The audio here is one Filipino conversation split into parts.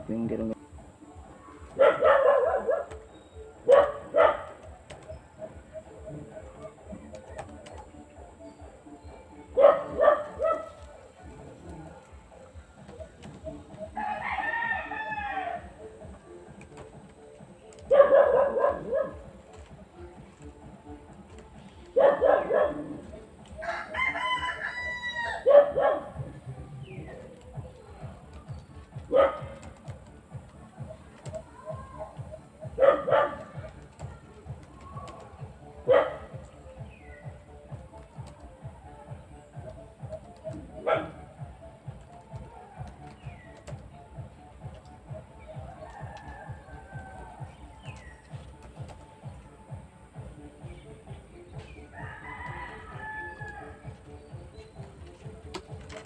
Pinggir ang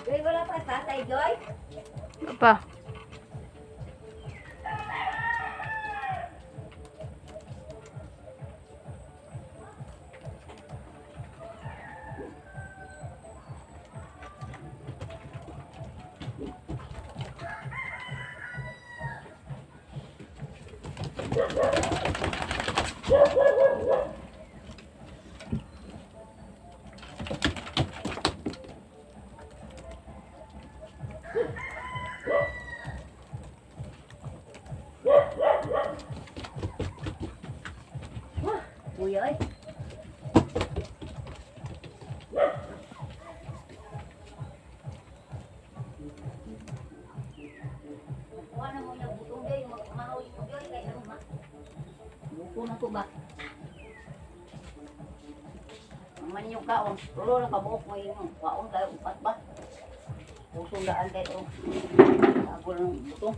Joy, wala pa tatay, Joy? Apa? Kuya, ay. Kuha na muna butong, Joy. Mahuli ko, Joy. Kaya ano, buko na to ba? Ang man yung kaon. Tulo na kabuok mo yung kaon. Kaya upat ba? Pusong daan kayo. Ako ng butong.